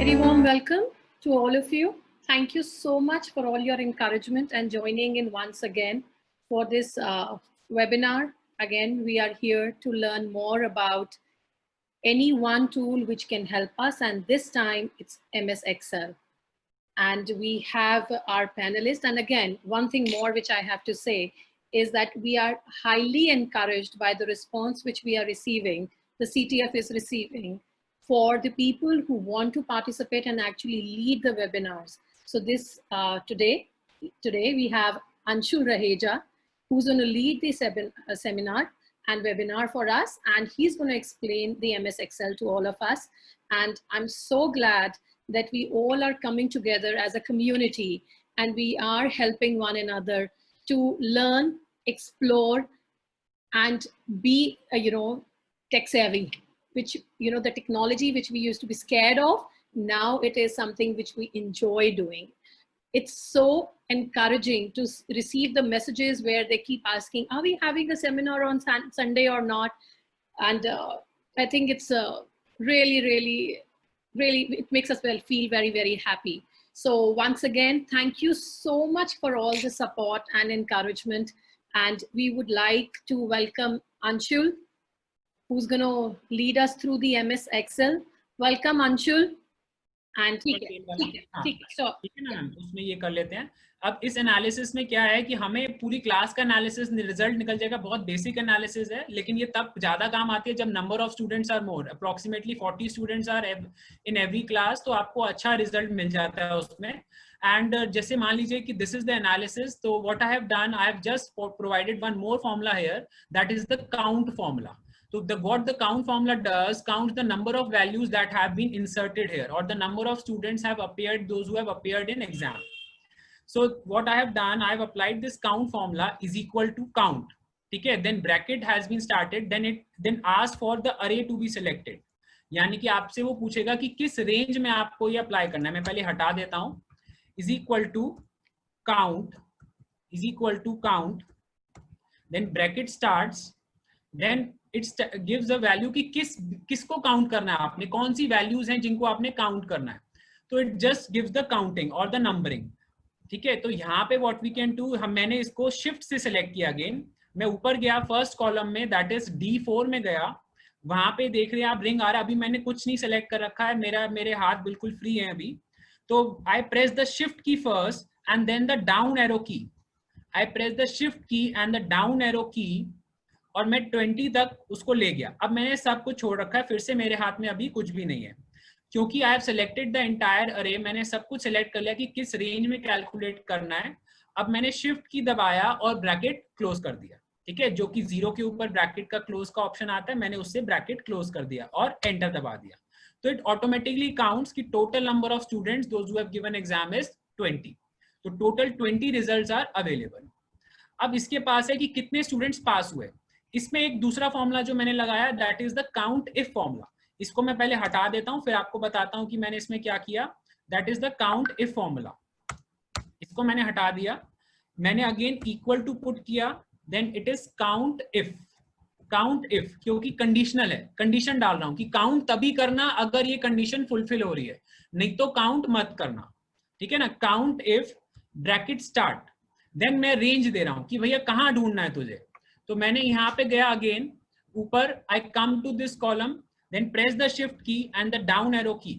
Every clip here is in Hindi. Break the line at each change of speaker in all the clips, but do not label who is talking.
very warm welcome to all of you. Thank you so much for all your encouragement and joining in once again for this webinar. Again, we are here to learn more about any one tool which can help us, and this time it's MS Excel. And we have our panelists. And again, one thing more which I have to say is that we are highly encouraged by the response which we are receiving, the CTF is receiving, for the people who want to participate and actually lead the webinars. So this today we have Anshul Raheja, who's going to lead this seminar and webinar for us, and he's going to explain the MS Excel to all of us. And I'm so glad that we all are coming together as a community and we are helping one another to learn, explore, and be, tech savvy, which, the technology which we used to be scared of, now it is something which we enjoy doing. It's so encouraging to receive the messages where they keep asking, are we having a seminar on Sunday or not? And I think it's really, it makes us feel very, very happy. So once again, thank you so much for all the support and encouragement. And we would like to welcome Anshul, who's going to lead us through the MS Excel. Welcome, Anshul. And ठीक है
ना, उसमें ये कर लेते हैं. अब इस एनालिसिस में क्या है कि हमें पूरी क्लास का एनालिसिस रिजल्ट निकल जाएगा. बहुत बेसिक एनालिसिस है, लेकिन ये तब ज्यादा काम आती है जब number of students are more. Approximately 40 students are in every class, तो आपको अच्छा रिजल्ट मिल जाता है उसमें. एंड जैसे मान लीजिए कि दिस इज द एनालिसिस, तो what I have done, I have just provided one more formula here, that is the count formula. So what the count formula does, counts the number of values that have been inserted here, or the number of students have appeared, those who have appeared in exam. So what I have done, I have applied this count formula is equal to count. Okay, then bracket has been started, then asked for the array to be selected. यानी कि आपसे वो पूछेगा कि किस रेंज में आपको ये अप्लाई करना है. मैं पहले हटा देता हूं. is equal to count, then bracket starts, then it gives a value कि किसको काउंट करना है आपने, कौन सी वैल्यूज हैं जिनको आपने काउंट करना है. तो it just gives the counting और द नंबरिंग. ठीक है, तो यहाँ पे व्हाट वी कैन डू, मैंने इसको शिफ्ट से सिलेक्ट किया. अगेन मैं ऊपर गया फर्स्ट कॉलम में, दैट इज D4 में गया. वहां पे देख रहे हैं आप रिंग आ रहा है. अभी मैंने कुछ नहीं सिलेक्ट कर रखा है, मेरे हाथ बिल्कुल फ्री है अभी. तो I press the shift key first and then the down arrow key. I press the shift key and the down arrow key, और मैं 20 तक उसको ले गया. अब मैंने सब कुछ छोड़ रखा है, फिर से मेरे हाथ में अभी कुछ भी नहीं है, क्योंकि I have selected the entire अरे. मैंने सब कुछ सिलेक्ट कर लिया कि किस रेंज में कैलकुलेट करना है. अब मैंने शिफ्ट की दबाया और ब्रैकेट क्लोज कर दिया. ठीक है, जो कि 0 के ऊपर ब्रैकेट का क्लोज का ऑप्शन आता है, मैंने उससे ब्रैकेट क्लोज कर दिया और एंटर दबा दिया. तो इट ऑटोमेटिकली काउंट्स कि total number of students those who have given exam is 20. तो टोटल 20 रिजल्ट्स आर अवेलेबल. अब इसके पास है कि कितने स्टूडेंट्स पास हुए. इसमें एक दूसरा फॉर्मूला जो मैंने लगाया, that is the count if formula. इसको मैं पहले हटा देता हूं, फिर आपको बताता हूं कि मैंने इसमें क्या किया. That is the count if formula. इसको मैंने हटा दिया. मैंने अगेन इक्वल टू पुट किया, then it is count if, क्योंकि कंडीशनल है, कंडीशन डाल रहा हूं कि काउंट तभी करना अगर ये कंडीशन फुलफिल हो रही है, नहीं तो काउंट मत करना. ठीक है ना. Count if bracket start, then मैं रेंज दे रहा हूं कि भैया कहां ढूंढना है तुझे. तो मैंने यहाँ पे गया अगेन ऊपर, I come to this column, then press the shift key and the down arrow key.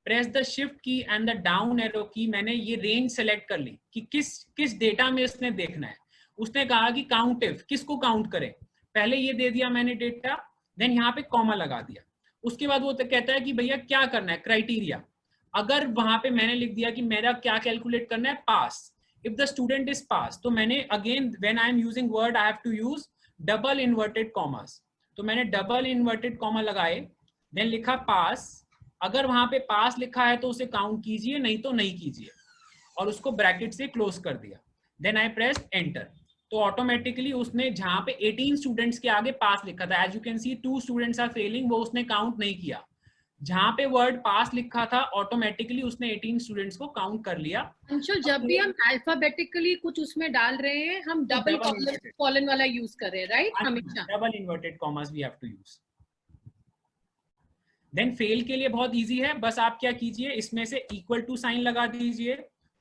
Press the shift key and the down arrow key. मैंने ये रेंज सेलेक्ट कर ली कि किस डेटा में इसने देखना है. उसने कहा कि काउंट इफ, किसको काउंट करें. पहले ये दे दिया मैंने डेटा, देन यहाँ पे कॉमा लगा दिया. उसके बाद वो तो कहता है कि भैया क्या करना है, क्राइटेरिया. अगर वहां पे मैंने लिख दिया कि मेरा क्या कैलकुलेट करना है, पास. If the student is passed, तो मैंने again when I am using word I have to use double inverted commas. तो मैंने double inverted comma लगाए, then लिखा pass. अगर वहां पे pass लिखा है तो उसे काउंट कीजिए, नहीं तो नहीं कीजिए, और उसको ब्रैकेट से क्लोज कर दिया. then I press enter. तो ऑटोमेटिकली उसने जहां पे 18 स्टूडेंट्स के आगे पास लिखा था, as you can see 2 students are failing, वो उसने काउंट नहीं किया. जहां पे वर्ड पास लिखा था ऑटोमेटिकली उसने 18 स्टूडेंट्स को काउंट कर लिया.
अंशुल, जब भी हम अल्फाबेटिकली कुछ उसमें डाल रहे हैं, हम डबल कॉलन वाला यूज कर रहे हैं, राइट? हमेशा
double inverted commas we have to use. Then fail के लिए बहुत इजी है, बस आप क्या कीजिए, इसमें से इक्वल टू साइन लगा दीजिए,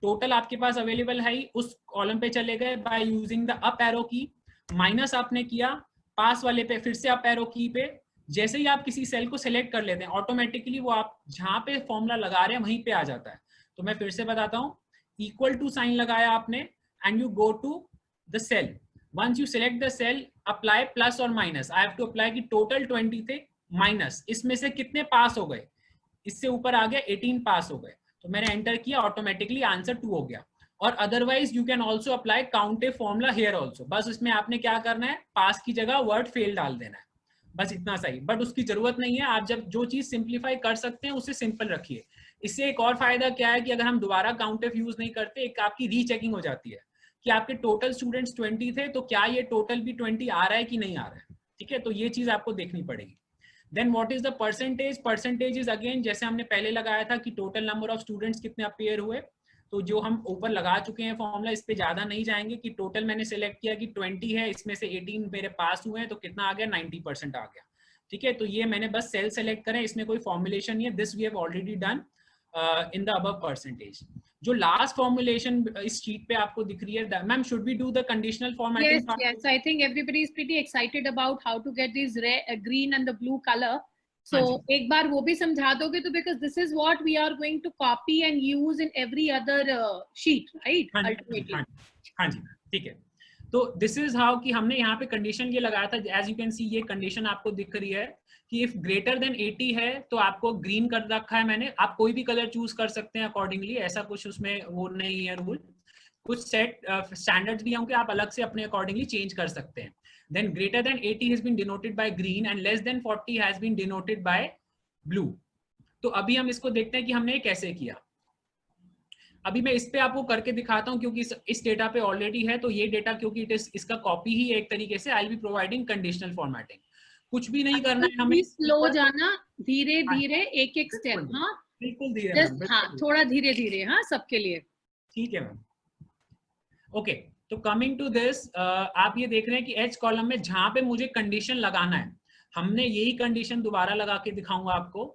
टोटल आपके पास अवेलेबल है ही, उस कॉलम पे चले गए by using the up arrow की, माइनस आपने किया, पास वाले पे फिर से अप एरो की पे, जैसे ही आप किसी सेल को सिलेक्ट कर लेते हैं ऑटोमेटिकली वो आप जहां पे फॉर्मूला लगा रहे हैं वहीं पे आ जाता है। तो मैं फिर से बताता हूँ, इक्वल टू साइन लगाया आपने and you go to the cell, once you select the cell apply plus और minus, I have to apply कि टोटल 20 थे, माइनस इसमें से कितने पास हो गए, इससे ऊपर आ गया 18 पास हो गए, तो मैंने एंटर किया, ऑटोमेटिकली आंसर 2 हो गया। और otherwise you can also apply count a formula here also, बस इसमें आपने क्या करना है, पास की जगह वर्ड फेल डाल देना है, बस इतना सही, बट उसकी जरूरत नहीं है, आप जब जो चीज सिंप्लीफाई कर सकते हैं उसे सिंपल रखिए। इससे एक और फायदा क्या है कि अगर हम दोबारा काउंट एफ यूज नहीं करते, एक आपकी रीचेकिंग हो जाती है कि आपके टोटल स्टूडेंट्स 20 थे तो क्या ये टोटल भी 20 आ रहा है कि नहीं आ रहा है, ठीक है, तो ये चीज आपको देखनी पड़ेगी। Then what is the percentage, percentage is again जैसे हमने पहले लगाया था कि टोटल नंबर ऑफ स्टूडेंट्स कितने अपेयर हुए, तो जो हम ऊपर लगा चुके हैं फॉर्मूला, इस पे ज्यादा नहीं जाएंगे कि टोटल मैंने सिलेक्ट किया कि 20 है, इसमें से 18 मेरे पास हुए हैं, तो कितना आ गया, 90% आ गया, ठीक है। तो ये मैंने बस सेल सेलेक्ट करें, इसमें कोई फॉर्मुलेशन नहीं है, this we have already done in the above percentage. जो लास्ट फॉर्मुलेशन इस शीट पे आपको दिख रही है, ma'am should we do the conditional formatting
part? Yes, I think everybody is pretty excited about how to get these green and the blue color. So एक बार वो भी समझा दोगे तो, because this is what we are going to copy and use in every other sheet, right? Ultimately.
हाँ जी, ठीक है। तो दिस इज हाउ कि हमने यहाँ पे कंडीशन ये लगाया था, एज यू कैन सी ये कंडीशन आपको दिख रही है कि इफ ग्रेटर देन 80 है तो आपको ग्रीन कर रखा है मैंने, आप कोई भी कलर चूज कर सकते हैं अकॉर्डिंगली, ऐसा कुछ उसमें वो नहीं है रूल, कुछ सेट स्टैंडर्ड्स भी होंगे, आप अलग से अपने अकॉर्डिंगली चेंज कर सकते हैं। Then greater than 80 has been denoted by green and less than 40 has been denoted by blue. तो अभी हम इसको देखते हैं कि हमने कैसे किया। अभी मैं इस पे आपको करके दिखाता हूं क्योंकि इस डेटा पे ऑलरेडी है, तो ये डेटा क्योंकि इट इज इसका कॉपी ही एक तरीके से, आई will be providing conditional formatting, कुछ भी नहीं करना है हमें,
स्लो जाना, धीरे धीरे एक एक स्टेप, हाँ
बिल्कुल धीरे,
हाँ थोड़ा धीरे धीरे, हाँ सबके लिए,
ठीक है मैम। ओके, तो कमिंग टू दिस, आप ये देख रहे हैं कि एच कॉलम में जहां पे मुझे कंडीशन लगाना है, हमने यही कंडीशन दोबारा लगा के दिखाऊंगा आपको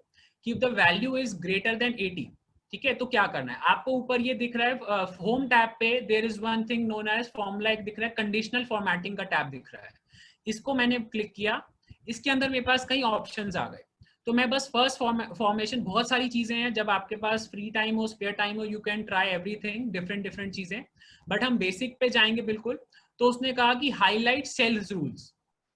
कि the value is greater than 80, ठीक है। तो क्या करना है आपको, ऊपर ये दिख रहा है होम टैब पे there is one thing known as formula, एक दिख रहा है कंडीशनल फॉर्मेटिंग का टैब दिख रहा है, इसको मैंने क्लिक किया, इसके अंदर मेरे पास कई ऑप्शंस आ गए, तो मैं बस फर्स्ट फॉर्मेशन, बहुत सारी चीजें हैं, जब आपके पास फ्री टाइम हो, स्पेयर टाइम हो, you can try everything, different चीजें, बट हम बेसिक पे जाएंगे बिल्कुल। तो उसने कहा कि highlight cells rules,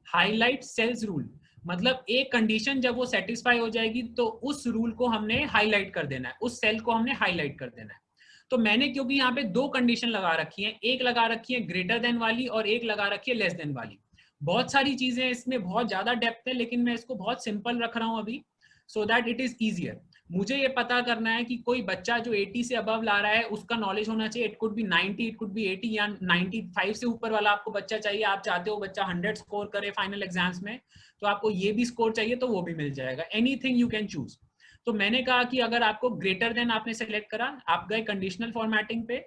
highlight cells rule मतलब एक कंडीशन जब वो सेटिस्फाई हो जाएगी तो उस रूल को हमने हाईलाइट कर देना है, उस सेल को हमने हाईलाइट कर देना है। तो मैंने क्योंकि यहाँ पे दो कंडीशन लगा रखी है, एक लगा रखी है ग्रेटर देन वाली और एक लगा रखी है लेस देन वाली। बहुत सारी चीजें इसमें, बहुत ज्यादा डेप्थ है, लेकिन मैं इसको बहुत सिंपल रख रहा हूँ अभी, so that it is easier. मुझे ये पता करना है कि कोई बच्चा जो 80 से अबव ला रहा है उसका नॉलेज होना चाहिए, it could be 90, it could be 80 या 95 से ऊपर वाला आपको बच्चा चाहिए, आप चाहते हो बच्चा 100 स्कोर करे फाइनल एग्जाम्स में, तो आपको ये भी स्कोर चाहिए तो वो भी मिल जाएगा, एनीथिंग यू कैन चूज। तो मैंने कहा कि अगर आपको ग्रेटर देन आपने सेलेक्ट करा, आप गए कंडीशनल फॉर्मेटिंग पे,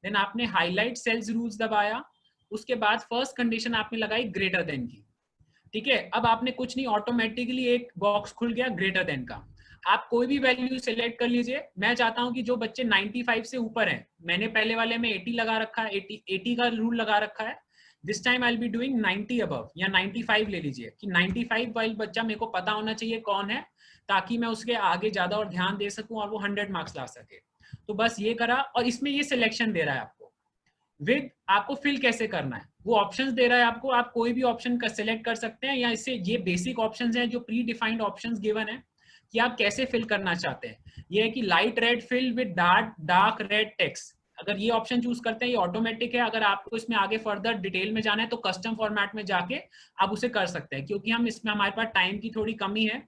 देन आपने हाईलाइट सेल्स रूल्स दबाया, उसके बाद फर्स्ट कंडीशन आपने लगाई ग्रेटर देन की, ठीक है। अब आपने कुछ नहीं, ऑटोमेटिकली एक बॉक्स खुल गया ग्रेटर देन का, आप कोई भी वैल्यू सिलेक्ट कर लीजिए। मैं चाहता हूं कि जो बच्चे 95 से ऊपर हैं, मैंने पहले वाले में 80 लगा रखा है, 80 का रूल लगा रखा है, this time I will be doing 90 above या 95 ले लीजिए कि 95 वाला बच्चा मेरे को पता होना चाहिए कौन है, ताकि मैं उसके आगे ज्यादा और ध्यान दे सकूं और वो 100 मार्क्स ला सके। तो बस ये करा, और इसमें ये सिलेक्शन दे रहा है आपको विद, आपको फिल कैसे करना है वो ऑप्शंस दे रहा है आपको, आप कोई भी ऑप्शन का सिलेक्ट कर सकते हैं, या इससे ये बेसिक ऑप्शंस हैं जो प्री डिफाइंड ऑप्शंस गिवन है कि आप कैसे फिल करना चाहते हैं। ये है कि light red fill with dark red text, अगर ये ऑप्शन चूज करते हैं ये ऑटोमेटिक है, अगर आपको इसमें आगे फर्दर डिटेल में जाना है तो कस्टम फॉर्मेट में जाके आप उसे कर सकते हैं, क्योंकि हम इसमें हमारे पास टाइम की थोड़ी कमी है,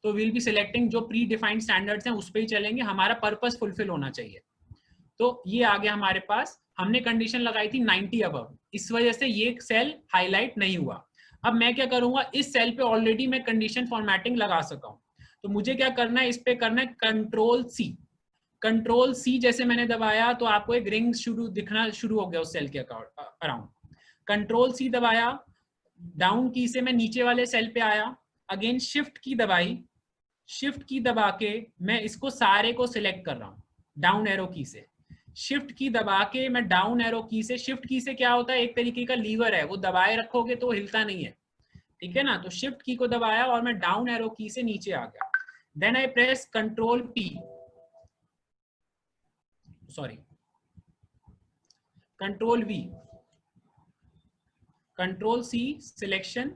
तो विल बी सिलेक्टिंग जो प्री डिफाइंड स्टैंडर्ड्स हैं उस पर ही चलेंगे, हमारा पर्पस फुलफिल होना चाहिए। तो ये आ गया हमारे पास, हमने कंडीशन लगाई थी 90 अबव, इस वजह से ये सेल हाईलाइट नहीं हुआ। अब मैं क्या करूंगा, इस सेल पे ऑलरेडी मैं कंडीशन फॉर्मेटिंग लगा सका हूं, तो मुझे क्या करना है, इस पे करना है कंट्रोल सी। कंट्रोल सी जैसे मैंने दबाया तो आपको एक रिंग दिखना शुरू हो गया उस सेल के अराउंड। कंट्रोल सी दबाया, डाउन की से मैं नीचे वाले सेल पे आया, अगेन शिफ्ट की दबाई, शिफ्ट की दबा के मैं इसको सारे को सिलेक्ट कर रहा हूँ डाउन एरो की से। शिफ्ट की दबा के मैं डाउन एरो की से, शिफ्ट की से क्या होता है, एक तरीके का लीवर है, वो दबाए रखोगे तो हिलता नहीं है, ठीक है ना। तो शिफ्ट की को दबाया और मैं डाउन एरो की से नीचे आ गया। Then I press control P, sorry control V, control C selection,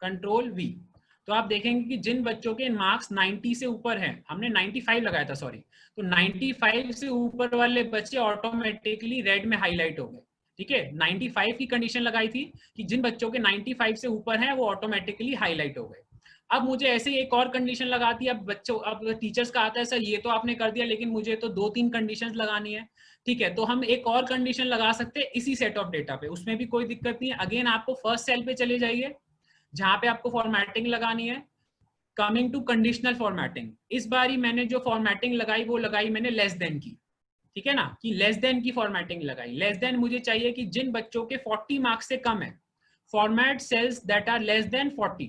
control V. तो आप देखेंगे कि जिन बच्चों के मार्क्स 90 से ऊपर हैं, हमने 95 लगाया था सॉरी, तो 95 से ऊपर वाले बच्चे ऑटोमेटिकली रेड में हाईलाइट हो गए, ठीक है। 95 की कंडीशन लगाई थी कि जिन बच्चों के 95 से ऊपर हैं वो ऑटोमेटिकली हाईलाइट हो गए। अब मुझे ऐसे ही एक और कंडीशन लगाती है, अब बच्चों, अब टीचर्स का आता है सर ये तो आपने कर दिया लेकिन मुझे तो 2-3 कंडीशंस लगानी है, ठीक है। तो हम एक और कंडीशन लगा सकते हैं इसी सेट ऑफ डेटा पे, उसमें भी कोई दिक्कत नहीं है। अगेन आपको फर्स्ट सेल पे चले जाइए जहां पे आपको फॉर्मेटिंग लगानी है। कमिंग टू कंडीशनल फॉर्मेटिंग, इस बारी मैंने जो फॉर्मेटिंग लगाई वो लगाई मैंने लेस देन की, ठीक है ना, कि लेस देन की फॉर्मेटिंग लगाई। लेस देन मुझे चाहिए कि जिन बच्चों के 40 मार्क्स से कम है, format cells that are less than 40,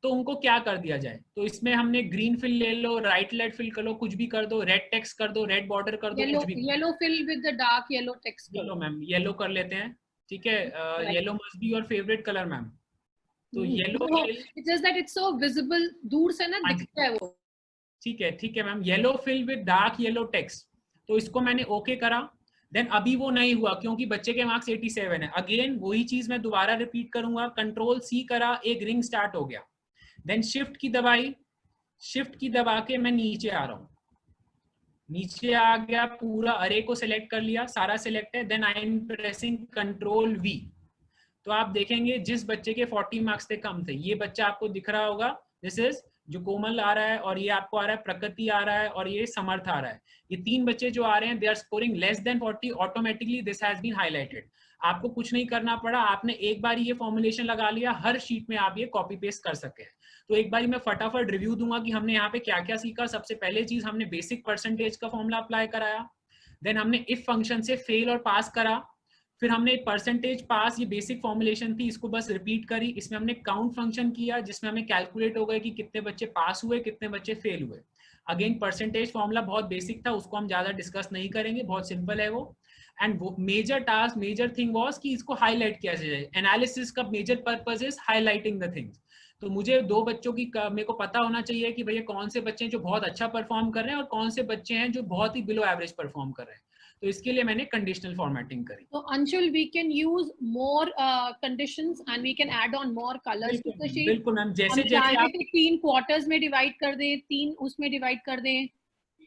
तो उनको क्या कर दिया जाए। तो इसमें हमने ग्रीन फिल ले लो, राइट लेट फिल कर लो, कुछ भी कर दो, रेड टेक्स्ट कर दो, रेड बॉर्डर कर दो, कुछ भी।
Yellow fill with the dark yellow text
yellow ma'am, yellow कर लेते हैं, ठीक है। Yellow must be your favourite colour ma'am. तो yellow fill,
it's just that it's so visible, दूर से ना दिखता है वो।
ठीक है ma'am, yellow fill with dark yellow text. तो इसको मैंने ओके करा। देन अभी वो नहीं हुआ क्योंकि बच्चे के मार्क्स 87 है। अगेन वही चीज मैं दोबारा रिपीट करूंगा, कंट्रोल सी करा, एक रिंग स्टार्ट हो गया। देन शिफ्ट की दबाई, शिफ्ट की दबा के मैं नीचे आ रहा हूँ, नीचे आ गया, पूरा अरे को सिलेक्ट कर लिया, सारा सिलेक्ट है। Then I am pressing control V. तो आप देखेंगे जिस बच्चे के 40 मार्क्स से कम थे, ये बच्चा आपको दिख रहा होगा, दिस इज जो कोमल आ रहा है, और ये आपको आ रहा है प्रकृति आ रहा है, और ये समर्थ आ रहा है। ये 3 बच्चे जो आ रहे हैं they are scoring less than 40, automatically this has been highlighted. आपको कुछ नहीं करना पड़ा, आपने एक बार ये फॉर्मुलेशन लगा लिया, हर शीट में आप ये कॉपी पेस्ट कर सके। तो एक बार मैं फटाफट रिव्यू दूंगा कि हमने यहाँ पे क्या क्या सीखा। सबसे पहले चीज, हमने बेसिक परसेंटेज का फॉर्मूला अप्लाई कराया। देन हमने इफ फंक्शन से फेल और पास करा। फिर हमने परसेंटेज पास, ये बेसिक फॉर्मुलेशन थी, इसको बस रिपीट करी। इसमें हमने काउंट फंक्शन किया जिसमें हमें कैलकुलेट हो गए कि कितने बच्चे पास हुए, कितने बच्चे फेल हुए। अगेन परसेंटेज फॉर्मूला बहुत बेसिक था, उसको हम ज्यादा डिस्कस नहीं करेंगे, बहुत सिंपल है वो। एंड वो major task, major thing was कि इसको हाईलाइट किया जाए। एनालिसिस का major purpose is highlighting the things. तो मुझे 2 बच्चों की मेरे को पता होना चाहिए कि भैया कौन से बच्चे हैं जो बहुत अच्छा परफॉर्म कर रहे हैं और कौन से बच्चे हैं जो बहुत ही बिलो एवरेज परफॉर्म कर रहे हैं। तो इसके लिए मैंने कंडीशनल फॉर्मेटिंग करी।
So Anshul, we can use more conditions and we can add on more colors to the sheet.
बिल्कुल मैम, जैसे
हम
जैसे
चाहे
आप,
तो 3 क्वार्टर्स में डिवाइड कर दें, 3 उसमें डिवाइड कर दें,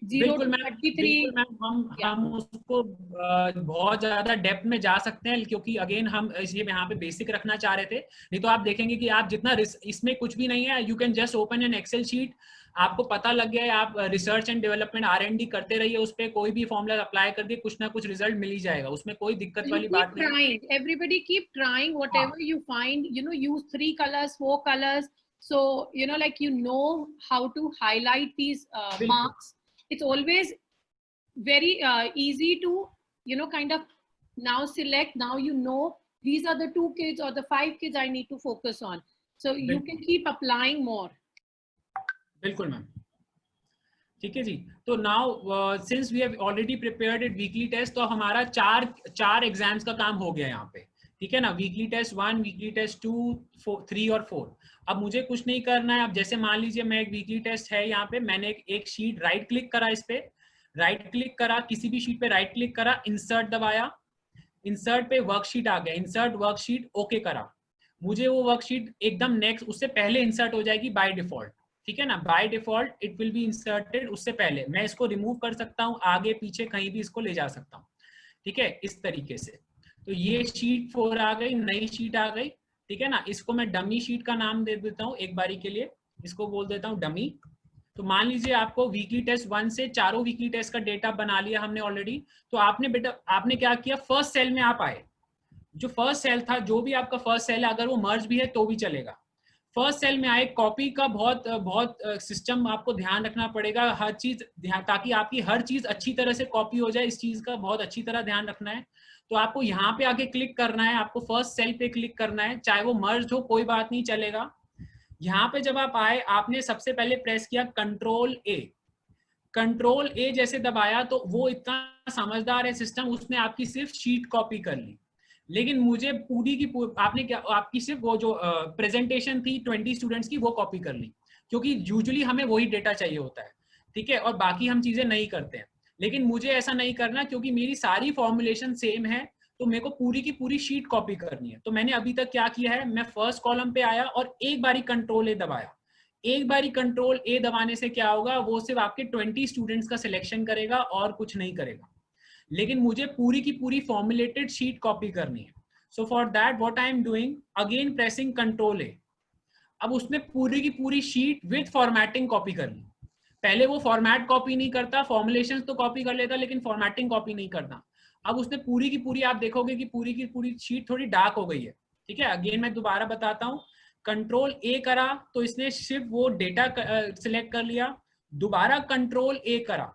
0
बिल्कुल
to
मैम,
33।
बिल्कुल मैम, हम उसको बहुत ज्यादा डेप्थ में जा सकते हैं, क्योंकि अगेन हम ये यहाँ पे बेसिक रखना चाह रहे थे। नहीं तो आप देखेंगे कि आप जितना इसमें कुछ भी नहीं है, you can just open an Excel sheet, आपको पता लग गया है, आप रिसर्च एंड डेवलपमेंट R&D करते रहिए, उस पर कोई भी फॉर्मूला अप्लाई कर दिए, कुछ ना कुछ रिजल्ट मिल ही जाएगा, उसमें कोई दिक्कत
You
वाली
keep
बात नहीं।
trying. Everybody keep trying. Whatever you find, use 3 colors, 4 colors. So, like how to highlight these marks. It's always very easy to, kind of now select. Now these are the 2 kids or the 5 kids I need to focus on. So you can keep applying more.
बिल्कुल मैम, ठीक है जी। तो now since we have already prepared it weekly test, तो हमारा चार एग्जाम्स का काम हो गया यहाँ पे, ठीक है ना। वीकली टेस्ट 1, वीकली टेस्ट 2, 3 और 4। अब मुझे कुछ नहीं करना है। अब जैसे मान लीजिए मैं एक वीकली टेस्ट है यहाँ पे, मैंने एक शीट राइट क्लिक करा, इस पे राइट क्लिक करा, किसी भी शीट पे राइट क्लिक करा, इंसर्ट दबाया, इंसर्ट पे वर्कशीट आ गया, इंसर्ट वर्कशीट, ओके करा। मुझे वो वर्कशीट एकदम नेक्स्ट, उससे पहले इंसर्ट हो जाएगी बाय डिफॉल्ट, ठीक है ना। By default it will be inserted, उससे पहले मैं इसको रिमूव कर सकता हूँ, आगे पीछे कहीं भी इसको ले जा सकता हूँ, ठीक है, इस तरीके से। तो ये शीट 4 आ गई, नई शीट आ गई, ठीक है ना। इसको मैं डमी शीट का नाम दे देता हूँ एक बारी के लिए, इसको बोल देता हूँ डमी। तो मान लीजिए आपको वीकली टेस्ट 1 से चारों वीकली टेस्ट का डेटा बना लिया हमने ऑलरेडी। तो आपने क्या किया, फर्स्ट सेल में आप आए, जो फर्स्ट सेल था, जो भी आपका फर्स्ट सेल है, अगर वो मर्ज भी है तो भी चलेगा। फर्स्ट सेल में आए, कॉपी का बहुत सिस्टम आपको ध्यान रखना पड़ेगा, हर चीज ताकि आपकी हर चीज अच्छी तरह से कॉपी हो जाए, इस चीज का बहुत अच्छी तरह ध्यान रखना है। तो आपको यहाँ पे आके क्लिक करना है, आपको फर्स्ट सेल पे क्लिक करना है, चाहे वो मर्ज हो कोई बात नहीं चलेगा। यहाँ पे जब आप आए, आपने सबसे पहले प्रेस किया कंट्रोल ए। कंट्रोल ए जैसे दबाया तो वो इतना समझदार है सिस्टम, उसने आपकी सिर्फ शीट कॉपी कर ली। लेकिन मुझे पूरी की आपने क्या, आपकी सिर्फ वो जो प्रेजेंटेशन थी 20 स्टूडेंट्स की वो कॉपी कर ली, क्योंकि यूजुअली हमें वही डेटा चाहिए होता है, ठीक है, और बाकी हम चीजें नहीं करते हैं। लेकिन मुझे ऐसा नहीं करना, क्योंकि मेरी सारी फॉर्मुलेशन सेम है, तो मेरे को पूरी की पूरी शीट कॉपी करनी है। तो मैंने अभी तक क्या किया है, मैं फर्स्ट कॉलम पे आया और एक बारी कंट्रोल ए दबाया। एक बारी कंट्रोल ए दबाने से क्या होगा, वो सिर्फ आपके 20 स्टूडेंट्स का सिलेक्शन करेगा और कुछ नहीं करेगा। लेकिन मुझे पूरी की पूरी फॉर्मुलेटेड शीट कॉपी करनी है। So for that what I am doing, again pressing control ए। अब उसने पूरी की पूरी शीट विद फॉर्मेटिंग कॉपी कर ली। पहले वो फॉर्मेट कॉपी नहीं करता, फॉर्मुलेशन तो कॉपी कर लेता, लेकिन फॉर्मेटिंग कॉपी नहीं करता। अब उसने पूरी की पूरी, आप देखोगे कि पूरी की पूरी शीट थोड़ी डार्क हो गई है, ठीक है। अगेन मैं दोबारा बताता हूँ, कंट्रोल ए करा तो इसने सिर्फ वो डेटा सिलेक्ट कर लिया। दोबारा कंट्रोल ए करा,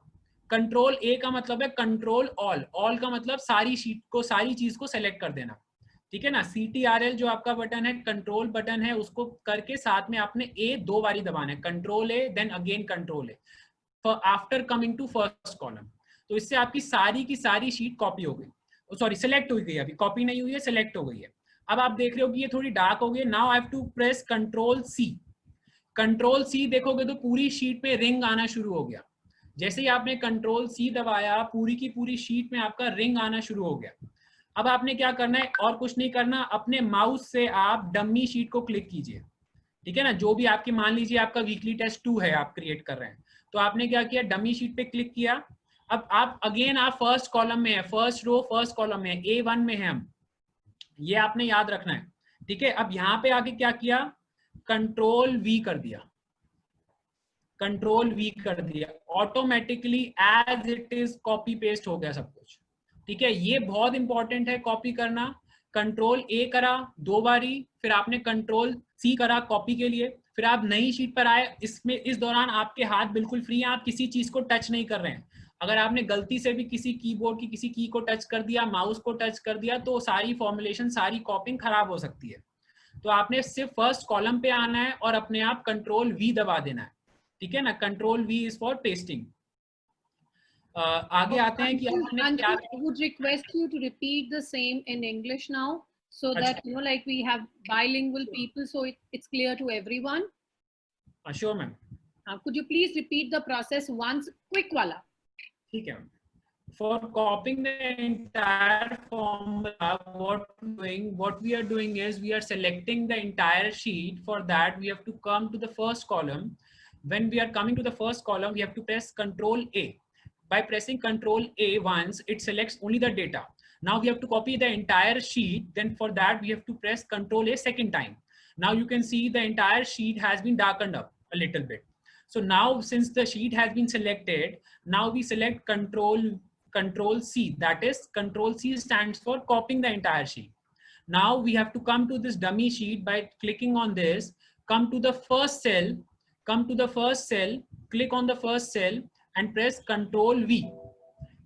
कंट्रोल ए का मतलब है कंट्रोल ऑल, ऑल का मतलब सारी शीट को, सारी चीज को सेलेक्ट कर देना, ठीक है ना। CTRL जो आपका बटन है, कंट्रोल बटन है, उसको करके साथ में आपने ए 2 बारी दबाना है, control A then again control A after coming to first column. तो इससे आपकी सारी की सारी शीट कॉपी हो गई, सॉरी सिलेक्ट हो गई, अभी कॉपी नहीं हुई है, सिलेक्ट हो गई है। अब आप देख रहे हो कि ये थोड़ी डार्क हो गई। Now I have to press control C. Control C देखोगे तो पूरी शीट पे रिंग आना शुरू हो गया। जैसे ही आपने कंट्रोल सी दबाया, पूरी की पूरी शीट में आपका रिंग आना शुरू हो गया। अब आपने क्या करना है, और कुछ नहीं करना, अपने माउस से आप डमी शीट को क्लिक कीजिए, ठीक है ना। जो भी आपकी, मान लीजिए आपका वीकली टेस्ट 2 है, आप क्रिएट कर रहे हैं, तो आपने क्या किया, डमी शीट पे क्लिक किया। अब आप अगेन आप फर्स्ट कॉलम में है, फर्स्ट रो फर्स्ट कॉलम में है, A1 में है हम, ये आपने याद रखना है, ठीक है। अब यहाँ पे आके क्या किया, कंट्रोल वी कर दिया, कंट्रोल वी कर दिया, automatically as it is copy paste हो गया सब कुछ, ठीक है। ये बहुत इंपॉर्टेंट है कॉपी करना। कंट्रोल ए करा 2 बारी, फिर आपने कंट्रोल सी करा कॉपी के लिए, फिर आप नई शीट पर आए। इसमें इस दौरान आपके हाथ बिल्कुल फ्री हैं, आप किसी चीज को टच नहीं कर रहे हैं। अगर आपने गलती से भी किसी कीबोर्ड की किसी की को टच कर दिया, माउस को टच कर दिया, तो सारी फॉर्मुलेशन, सारी कॉपिंग खराब हो सकती है। तो आपने सिर्फ फर्स्ट कॉलम पे आना है और अपने आप कंट्रोल वी दबा देना है, ठीक है ना। Control we is for pasting. आगे आते हैं कि आपने क्या,
I would request you to repeat the same in English now, so that like we have bilingual people, so it's clear to everyone.
Sure ma'am.
Could you please repeat the process once, quick wala?
ठीक है। For copying the entire formula, what we are doing is we are selecting the entire sheet. For that, we have to come to the first column. When we are coming to the first column, we have to press Control A. By pressing Control A once, it selects only the data. Now we have to copy the entire sheet. Then for that, we have to press Control A second time. Now you can see the entire sheet has been darkened up a little bit. So now since the sheet has been selected, now we select Control C. That is, Control C stands for copying the entire sheet. Now we have to come to this dummy sheet by clicking on this, come to the first cell, click on the first cell and press Control V.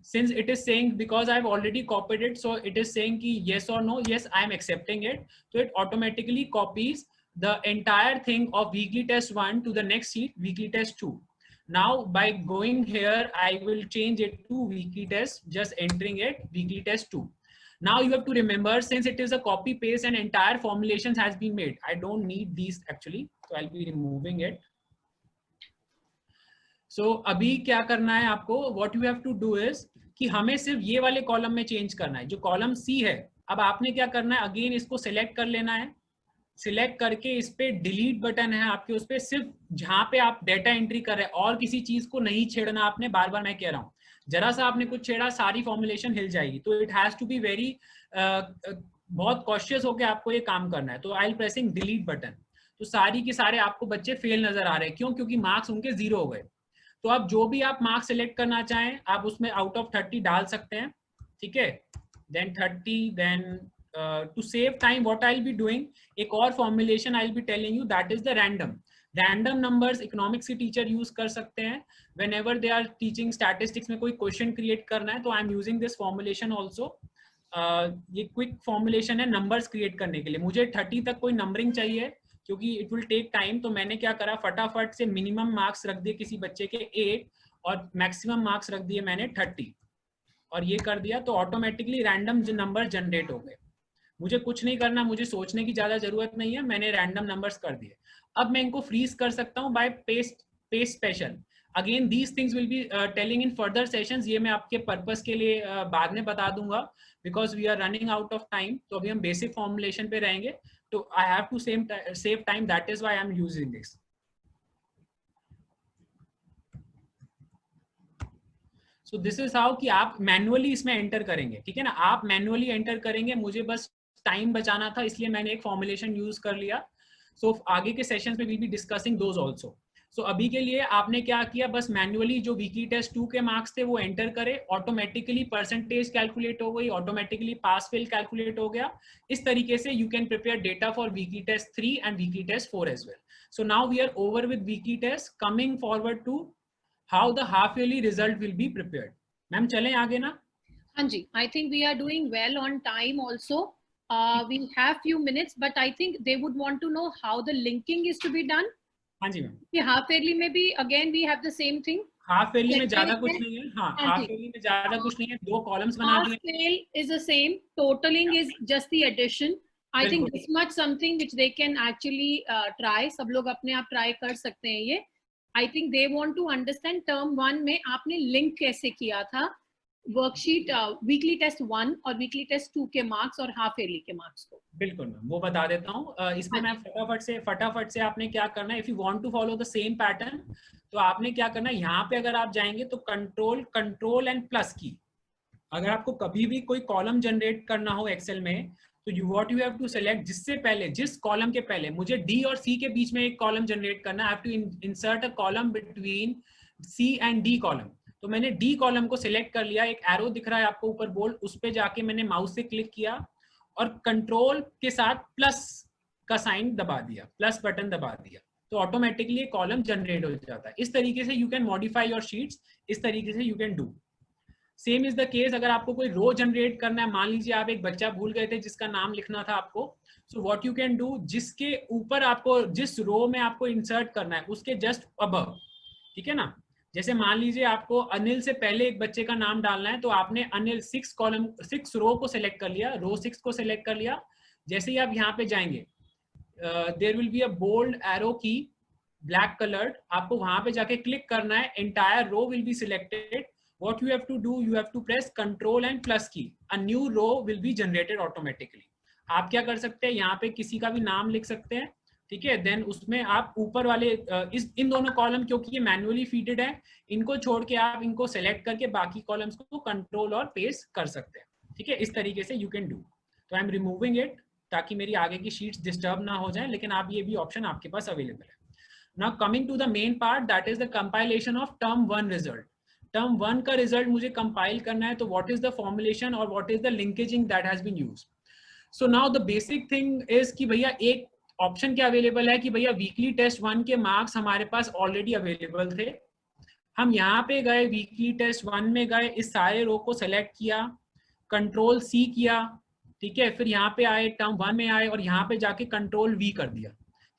Since it is saying, because I've already copied it, so it is saying ki yes or no, yes, I am accepting it. So it automatically copies the entire thing of weekly test 1 to the next sheet, weekly test 2. Now by going here, I will change it to weekly test, just entering it, weekly test 2. Now you have to remember, since it is a copy paste and entire formulations has been made, I don't need these actually, so I'll be removing it. So अभी क्या करना है आपको, what you have to do is कि हमें सिर्फ ये वाले कॉलम में चेंज करना है, जो कॉलम सी है। अब आपने क्या करना है, अगेन इसको सिलेक्ट कर लेना है, सिलेक्ट करके इस पे डिलीट बटन है आपके, उस पे सिर्फ जहां पे आप डेटा एंट्री कर रहे हैं और किसी चीज को नहीं छेड़ना आपने। बार बार मैं कह रहा हूँ, जरा सा आपने कुछ छेड़ा, सारी फॉर्मुलेशन हिल जाएगी। तो it has to be very, बहुत कॉशियस होकर आपको ये काम करना है। तो I am pressing delete button. तो सारी के सारे आपको बच्चे फेल नजर आ रहे हैं, क्यों? क्योंकि मार्क्स उनके 0 हो गए। तो आप जो भी आप मार्क्स सिलेक्ट करना चाहें, आप उसमें आउट ऑफ 30 डाल सकते हैं, ठीक है। Then 30, then to save time what I will be doing, एक और formulation I will be telling you, that is the random numbers. Economics के टीचर यूज कर सकते हैं whenever they are teaching statistics में कोई क्वेश्चन क्रिएट करना है। तो I am using this formulation also. ये क्विक फॉर्मुलेशन है नंबर्स क्रिएट करने के लिए। मुझे 30 तक कोई नंबरिंग चाहिए, क्योंकि इट विल टेक टाइम, तो मैंने क्या करा, फटाफट से मिनिमम मार्क्स रख दिए किसी बच्चे के 8 और मैक्सिमम मार्क्स रख दिए मैंने 30 और ये कर दिया, तो ऑटोमेटिकली रैंडम नंबर जनरेट हो गए। मुझे कुछ नहीं करना, मुझे सोचने की ज्यादा जरूरत नहीं है, मैंने रैंडम नंबर्स कर दिए। अब मैं इनको फ्रीज कर सकता हूँ by paste special. Again these things will be telling in further sessions, ये मैं आपके पर्पस के लिए बाद में बता दूंगा, because we are running out of time. तो अभी हम बेसिक फॉर्मुलेशन पे रहेंगे, तो I have to save time, that is why I am using this. So this is how कि आप मैनुअली इसमें एंटर करेंगे, ठीक है ना, आप मैनुअली एंटर करेंगे, मुझे बस टाइम बचाना था इसलिए मैंने एक फॉर्मुलेशन यूज कर लिया। सो आगे के सेशंस में we be discussing those also. So अभी के लिए आपने क्या किया, बस मैनुअली जो वीकली टेस्ट 2 के मार्क्स थे वो एंटर करे, ऑटोमेटिकली परसेंटेज कैलकुलेट हो गई, ऑटोमेटिकली पास फेल कैलकुलेट हो गया। इस तरीके से you can prepare data for weekly test 3 and weekly test 4 as well. So now we are over with weekly test, coming forward to how the half yearly result will be prepared. Ma'am चलें आगे ना?
हाँ जी, I think we are doing well on time also. We have few minutes, but I think they would want to know how the linking is to be done.
हाँ जी मैम।
ये half yearly में भी again we have the same thing.
Half yearly में ज्यादा कुछ नहीं है, हाँ हाफ yearly में ज्यादा कुछ नहीं है, 2 कॉलम्स बना दिए।
Half fail is the same, totaling is just the addition. I think this much something which they can actually try. सब लोग अपने आप try कर सकते हैं ये। I think they want to understand term 1 में आपने link कैसे किया था वर्कशीट वीकली टेस्ट 1 और वीकली टेस्ट 2 के मार्क्स और हाफ ईयरली के मार्क्स को।
बिल्कुल मैम, वो बता देता हूँ। इसमें मैं फटाफट से आपने क्या करना है, if you want to follow the same pattern, तो आपने क्या करना है, यहाँ पे अगर आप जाएंगे तो कंट्रोल एंड प्लस की, अगर आपको कभी भी कोई कॉलम जनरेट करना हो एक्सेल में, तो what you have to select, जिससे पहले, जिस कॉलम के पहले मुझे डी और सी के बीच में एक कॉलम जनरेट करना है, I have to insert a column between C and D column. तो मैंने डी कॉलम को सिलेक्ट कर लिया, एक एरो दिख रहा है आपको ऊपर बोल्ड, उस पे जाके मैंने माउस से क्लिक किया और कंट्रोल के साथ प्लस का साइन दबा दिया, प्लस बटन दबा दिया, तो ऑटोमेटिकली कॉलम जनरेट हो जाता है। इस तरीके से you can modify your sheets, इस तरीके से you can do. Same is the case अगर आपको कोई रो जनरेट करना है, मान लीजिए आप एक बच्चा भूल गए थे जिसका नाम लिखना था आपको, so what you can do, जिसके ऊपर आपको, जिस रो में आपको इंसर्ट करना है उसके जस्ट अबव, ठीक है ना, जैसे मान लीजिए आपको अनिल से पहले एक बच्चे का नाम डालना है, तो आपने अनिल 6 रो को सिलेक्ट कर लिया, रो 6 को सिलेक्ट कर लिया। जैसे ही आप यहाँ पे जाएंगे, there will be a bold arrow key, black coloured, आपको वहां पे जाके क्लिक करना है, entire row will be selected. What you have to do, you have to press Control and plus key. A new row will be generated automatically. आप क्या कर सकते हैं, यहाँ पे किसी का भी नाम लिख सकते हैं, ठीक है, देन उसमें आप ऊपर वाले इन दोनों कॉलम, क्योंकि ये मैन्युअली फीडेड है, इनको छोड़ के आप इनको सेलेक्ट करके बाकी कॉलम्स को कंट्रोल और पेस्ट कर सकते हैं, ठीक है, इस तरीके से यू कैन डू। तो आई एम रिमूविंग इट ताकि मेरी आगे की शीट्स डिस्टर्ब ना हो जाए, लेकिन आप ये भी ऑप्शन आपके पास अवेलेबल है। Now coming to the main part, that is the compilation of term 1 result. Term 1 का रिजल्ट मुझे कंपाइल करना है, तो व्हाट इज द फॉर्मुलेशन और what is the linkaging that has been used. So now the basic thing is कि भैया एक ऑप्शन क्या अवेलेबल है कि भैया वीकली टेस्ट 1 के मार्क्स हमारे पास ऑलरेडी अवेलेबल थे, हम यहाँ पे गए, वीकली टेस्ट 1 में गए, इस सारे रो को सेलेक्ट किया, कंट्रोल सी किया, ठीक है, फिर यहाँ पे आए, टर्म 1 में आए और यहाँ पे जाके कंट्रोल वी कर दिया,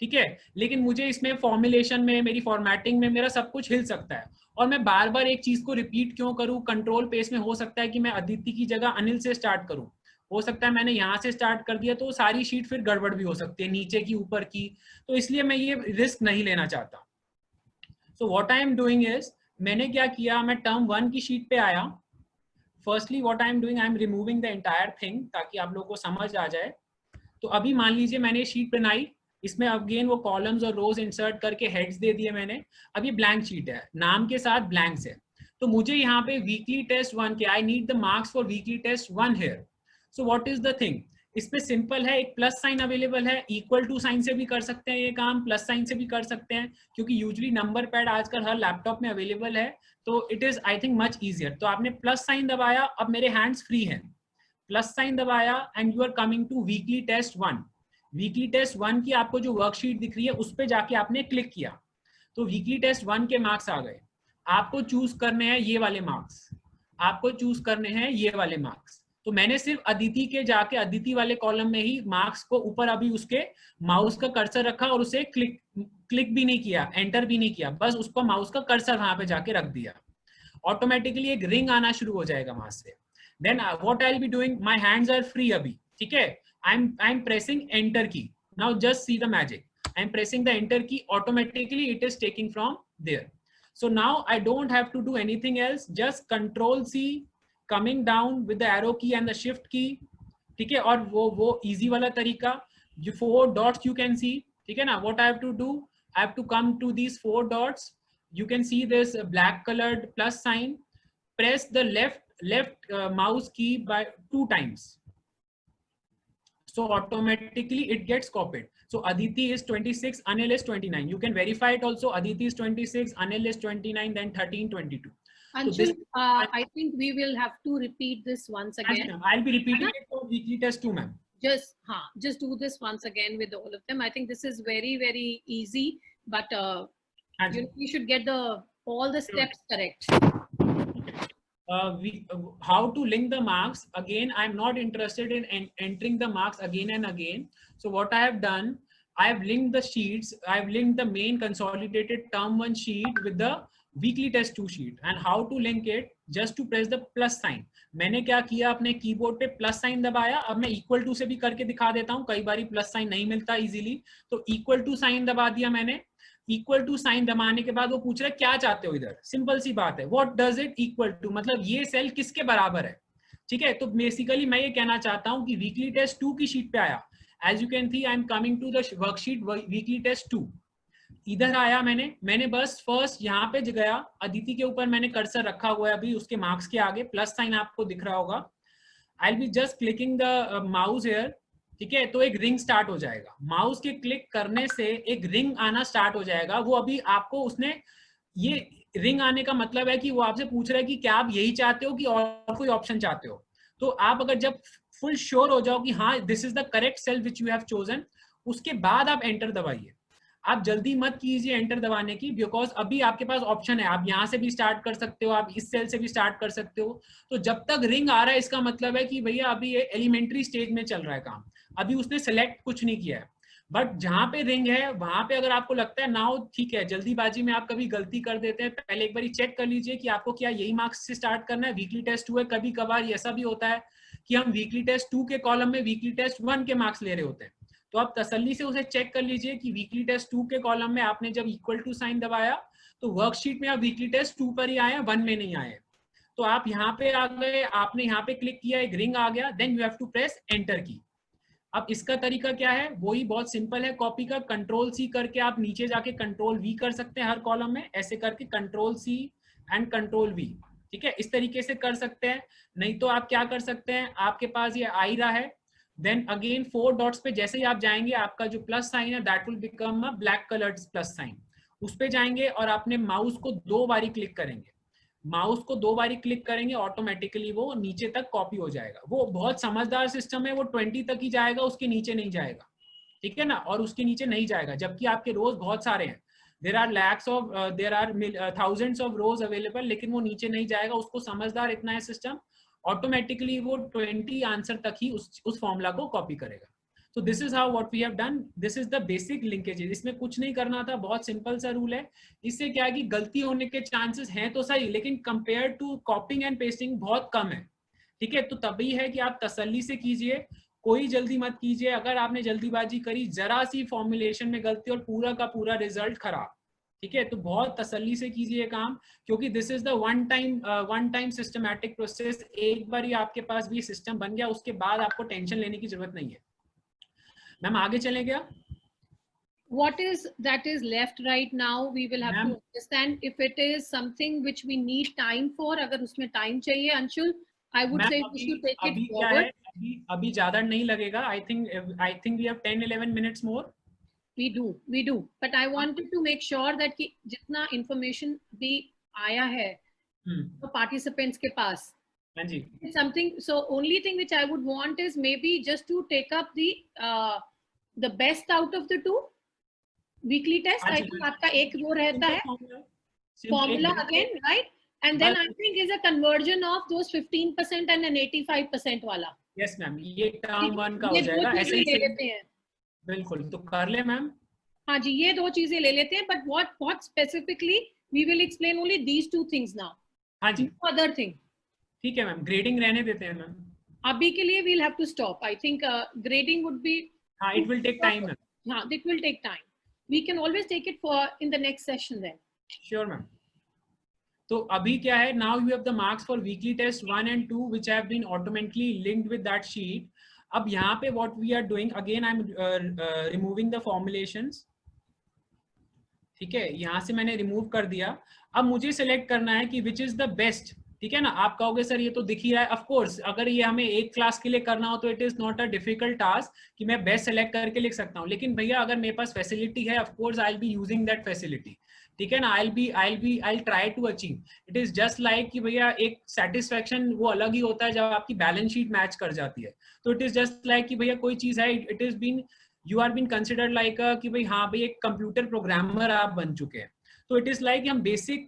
ठीक है। लेकिन मुझे इसमें फॉर्मुलेशन में, मेरी फॉर्मेटिंग में मेरा सब कुछ हिल सकता है, और मैं बार बार एक चीज को रिपीट क्यों करूं। कंट्रोल पेज में हो सकता है कि मैं अदिति की जगह अनिल से स्टार्ट करूं, हो सकता है मैंने यहाँ से स्टार्ट कर दिया, तो सारी शीट फिर गड़बड़ भी हो सकती है, नीचे की ऊपर की, तो इसलिए मैं ये रिस्क नहीं लेना चाहता। So what I am doing is, मैंने क्या किया, मैं टर्म 1 की शीट पे आया। Firstly what I am doing, I am removing the entire thing ताकि आप लोगों को समझ आ जाए। तो अभी मान लीजिए मैंने शीट बनाई, इसमें अगेन वो कॉलम्स और रोज इंसर्ट करके हेड्स दे दिए मैंने, अब ये ब्लैंक शीट है, नाम के साथ ब्लैंक्स है, तो मुझे यहाँ पे वीकली टेस्ट 1 के, I need the marks for weekly test 1 here. So what is the thing, इस पे सिंपल है, एक प्लस साइन अवेलेबल है, इक्वल टू साइन से भी कर सकते हैं ये काम, प्लस साइन से भी कर सकते हैं, क्योंकि यूजुअली नंबर पैड आजकल हर लैपटॉप में अवेलेबल है, तो it is I think much easier. तो आपने प्लस साइन दबाया, अब मेरे हैंड्स फ्री हैं, प्लस साइन दबाया and you are coming to weekly test 1। Weekly test 1 की आपको जो वर्कशीट दिख रही है उस पे जाके आपने क्लिक किया, तो वीकली टेस्ट 1 के मार्क्स आ गए। आपको चूज करने हैं ये वाले मार्क्स, आपको चूज करने हैं ये वाले मार्क्स, तो मैंने सिर्फ अदिति के जाके अदिति वाले कॉलम में ही मार्क्स को ऊपर अभी उसके माउस का कर्सर रखा और उसे क्लिक भी नहीं किया, एंटर भी नहीं किया, बस उसको माउस का कर्सर वहां पे जाके रख दिया, ऑटोमेटिकली एक रिंग आना शुरू हो जाएगा वहां से। Then what I will be doing, my hands are free अभी, ठीक है, I am pressing enter key, now just see the magic, I am pressing the enter key, automatically it is taking from there. So now I don't have to do anything else, just Control C, coming down with the arrow key and the shift key, ठीक है, और वो easy वाला तरीका, जो 4 dots you can see, ठीक है ना, what I have to do, I have to come to these 4 dots, you can see this black colored plus sign, press the left mouse key by 2 times, so automatically it gets copied. So Aditi is 26, Anil is 29. You can verify it also. Aditi is 26, Anil is 29, then 13, 22.
Anshul, so I think we will have to repeat this once again.
I'll be repeating it for weekly test too, ma'am.
Just do this once again with all of them. I think this is very, very easy, but you should get all the steps correct.
How to link the marks, again I'm not interested in entering the marks again and again. So what I have done, I have linked the sheets, I have linked the main consolidated term 1 sheet with the weekly test 2 sheet. And how to link it, just to press the plus sign. मैंने क्या किया, अपने कीबोर्ड पे प्लस साइन दबाया, अब मैं इक्वल टू से भी करके दिखा देता हूं, कई बार प्लस साइन नहीं मिलता इजीली, तो इक्वल टू साइन दबा दिया मैंने। इक्वल टू साइन दबाने के बाद वो पूछ रहा है क्या चाहते हो इधर, सिंपल सी बात है, what does it equal to, मतलब ये सेल किसके बराबर है, ठीक है। तो बेसिकली मैं ये कहना चाहता हूं कि वीकली टेस्ट 2 की शीट पे आया, as you can see I am coming to the worksheet weekly test 2, इधर आया मैंने बस फर्स्ट यहाँ पे गया, अदिति के ऊपर मैंने कर्सर रखा हुआ है अभी उसके मार्क्स के आगे, प्लस साइन आपको दिख रहा होगा, आई will be just clicking the mouse here, ठीक है, तो एक रिंग स्टार्ट हो जाएगा, माउस के क्लिक करने से एक रिंग आना स्टार्ट हो जाएगा। वो अभी आपको उसने ये रिंग आने का मतलब है कि वो आपसे पूछ रहा है कि क्या आप यही चाहते हो कि और कोई ऑप्शन चाहते हो। तो आप अगर जब फुल श्योर हो जाओ कि हाँ this is the correct cell which you have chosen, उसके बाद आप एंटर दबाइए। आप जल्दी मत कीजिए एंटर दबाने की, बिकॉज अभी आपके पास ऑप्शन है, आप यहाँ से भी स्टार्ट कर सकते हो, आप इस सेल से भी स्टार्ट कर सकते हो। तो जब तक रिंग आ रहा है इसका मतलब है कि भैया अभी ये एलिमेंट्री स्टेज में चल रहा है काम, अभी उसने सेलेक्ट कुछ नहीं किया है। बट जहां पे रिंग है वहां पे अगर आपको लगता है नाउ ठीक है, जल्दीबाजी में आप कभी गलती कर देते हैं, पहले एक बार चेक कर लीजिए कि आपको क्या यही मार्क्स से स्टार्ट करना है। वीकली टेस्ट 2 है, कभी कभार ऐसा भी होता है कि हम वीकली टेस्ट 2 के कॉलम में वीकली टेस्ट 1 के मार्क्स ले रहे होते हैं, तो आप तसल्ली से उसे चेक कर लीजिए कि वीकली टेस्ट 2 के कॉलम में आपने जब इक्वल टू साइन दबाया तो वर्कशीट में आप वीकली टेस्ट 2 पर ही आए, 1 में नहीं आए। तो आप यहाँ पे आ गए, आपने यहाँ पे क्लिक किया, एक रिंग आ गया, then you have to press enter key. अब इसका तरीका क्या है, वही बहुत सिंपल है कॉपी का, कंट्रोल सी करके आप नीचे जाके कंट्रोल वी कर सकते हैं हर कॉलम में, ऐसे करके control C and control V, ठीक है, इस तरीके से कर सकते हैं। नहीं तो आप क्या कर सकते हैं, आपके पास ये आ ही रहा है, देन अगेन 4 डॉट्स पे जैसे ही आप जाएंगे आपका जो प्लस साइन है that will become a black coloured plus sign, उस पे जाएंगे और अपने माउस को 2 बारी क्लिक करेंगे, माउस को 2 बारी क्लिक करेंगे, ऑटोमेटिकली वो नीचे तक कॉपी हो जाएगा। वो बहुत समझदार सिस्टम है, वो 20 तक ही जाएगा, उसके नीचे नहीं जाएगा, ठीक है ना, और उसके नीचे नहीं जाएगा, जबकि आपके रोज बहुत सारे हैं, there are lakhs of there are thousands of rows available, लेकिन वो नीचे नहीं जाएगा। उसको समझदार इतना है सिस्टम, ऑटोमेटिकली वो 20 आंसर तक ही उस फॉर्मूला को कॉपी करेगा। So this is how what we have done. This is the basic linkages. इसमें कुछ नहीं करना था, बहुत सिंपल सा रूल है। इससे क्या है कि गलती होने के चांसेस हैं तो सही, लेकिन compare to copying and pasting बहुत कम है, ठीक है। तो तभी है कि आप तसल्ली से कीजिए, कोई जल्दी मत कीजिए। अगर आपने जल्दीबाजी करी, जरा सी फॉर्मुलेशन में गलती और पूरा का पूरा रिजल्ट खराब, ठीक है। तो बहुत तसल्ली से कीजिए काम, क्योंकि this is the one time systematic process. एक बार ही आपके पास भी सिस्टम बन गया, उसके बाद आपको टेंशन लेने की जरूरत नहीं है। मैम आगे चले क्या?
What is that is left right now? We will have to understand if it is something which we need time for. अगर उसमें time चाहिए, Anshul, I would say we should take it forward.
अभी ज्यादा नहीं लगेगा. I think we have 10-11 minutes more.
We do. But I wanted to make sure that कि जितना information भी आया है तो participants के पास, it's something. So only thing which I would want is maybe just to take up the best out of the 2 weekly test. I think आपका एक वो रहता है formula again, right? And then I think is a conversion of those 15% and an 85% वाला.
Yes ma'am, ये टर्म 1 का हो
ये दो
जाएगा. ऐसे
चीजें
ही
ले लेते हैं.
बिल्कुल, तो कर ले मैम.
हाँ जी, ये दो चीजें ले लेते हैं. But what specifically we will explain only these two things now.
हाँ जी.
Other thing.
ठीक है मैम, ग्रेडिंग रहने देते हैं मैम.
अभी के लिए we'll have to stop. I think grading would be.
हाँ, it will take time ma'am.
हाँ, it will take time. We can always take it for in the next session then.
Sure ma'am. तो अभी क्या है, now you have the marks for weekly test 1 and 2 which have been automatically linked with that sheet. अब यहाँ पे what we are doing, again I'm removing the formulations. ठीक है, यहाँ से मैंने रिमूव कर दिया. अब मुझे सिलेक्ट करना है कि विच इज द बेस्ट. ठीक है ना, आप कहोगे सर ये तो दिख ही रहा है. ऑफ कोर्स अगर ये हमें एक क्लास के लिए करना हो तो it is not a difficult task कि मैं बेस्ट सेलेक्ट करके लिख सकता हूँ. लेकिन भैया अगर मेरे पास फैसिलिटी है, of course I will be using that facility. ठीक है ना, I try to achieve. It is just like कि भैया एक सेटिस्फेक्शन वो अलग ही होता है जब आपकी बैलेंस शीट मैच कर जाती है. तो इट इज जस्ट लाइक कि भैया कोई चीज है, it is been you are been considered like कि भाई हाँ भाई एक कंप्यूटर प्रोग्रामर आप बन चुके हैं. तो इट इज लाइक हम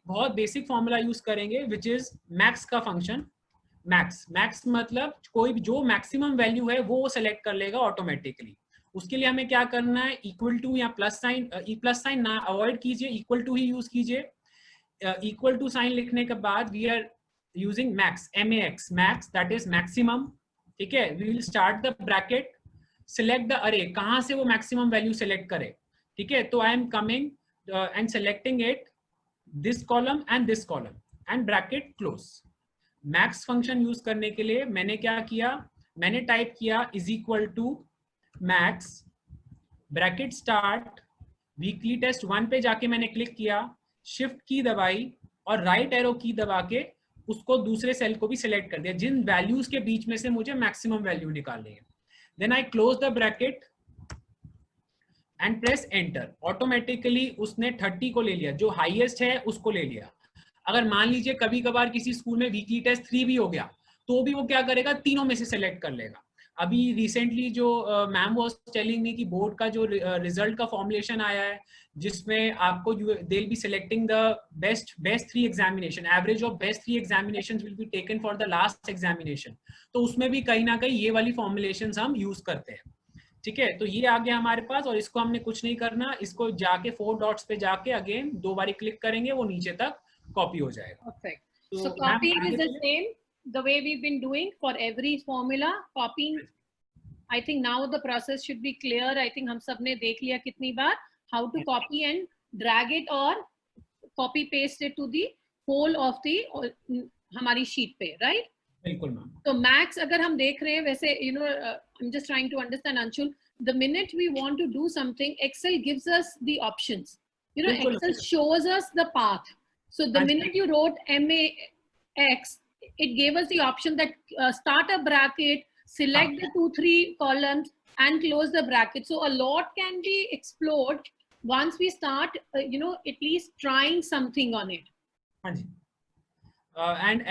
बहुत बेसिक फॉर्मूला यूज करेंगे विच इज मैक्स का फंक्शन. मैक्स मतलब कोई जो मैक्सिमम वैल्यू है वो सेलेक्ट कर लेगा ऑटोमेटिकली. उसके लिए हमें क्या करना है, इक्वल टू या प्लस साइन ना अवॉइड कीजिए, इक्वल टू ही यूज कीजिए. इक्वल टू साइन लिखने के बाद we are using max, MAX, max that is maximum. ठीक है, we will start the bracket, select the array, कहां से वो मैक्सिमम वैल्यू सिलेक्ट करे. ठीक है, तो I am coming and selecting it this column and this column and bracket close. Max function use करने के लिए मैंने क्या किया, मैंने टाइप किया is equal to max bracket start weekly test 1 पे जाके मैंने क्लिक किया, शिफ्ट की दबाई और राइट एरो की दबा के उसको दूसरे सेल को भी सिलेक्ट कर दिया जिन वैल्यूज के बीच में से मुझे मैक्सिमम वैल्यू निकालनी है. Then I close the bracket and press enter. Automatically उसने 30 को ले लिया, जो हाईएस्ट है उसको ले लिया. अगर मान लीजिए कभी कभार किसी स्कूल में वीकली टेस्ट 3 भी हो गया तो भी वो क्या करेगा, तीनों में से सेलेक्ट कर लेगा. अभी रिसेंटली जो मैम वाज टेलिंग मी कि बोर्ड का जो रिजल्ट का फॉर्मुलेशन आया है जिसमें आपको they will be selecting the best 3 examination, average of best 3 examinations will be taken for the last examination. तो उसमें भी कहीं ना कहीं ये वाली फॉर्मुलेशंस हम यूज करते हैं. ठीक है, तो ये आ गया हमारे पास और इसको हमने कुछ नहीं करना, इसको जाके 4 डॉट्स पे जाके अगेन 2 बारी क्लिक करेंगे, वो नीचे तक कॉपी हो जाएगा.
Perfect. So copying is the same the way we've been doing for every formula. Copying, I think now the process should be clear. I think हम सब ने देख लिया कितनी बार how to copy and drag it or copy paste it to the whole of the हमारी sheet पे, right?
बिल्कुल मैम.
तो max अगर हम देख रहे हैं वैसे, you know, I'm just trying to understand, Anshul, the minute we want to do something, Excel gives us the options. You know, Excel shows us the path. So the minute you wrote MAX, it gave us the option that start a bracket, select the 2-3 columns and close the bracket. So a lot can be explored once we start, you know, at least trying something on it.
And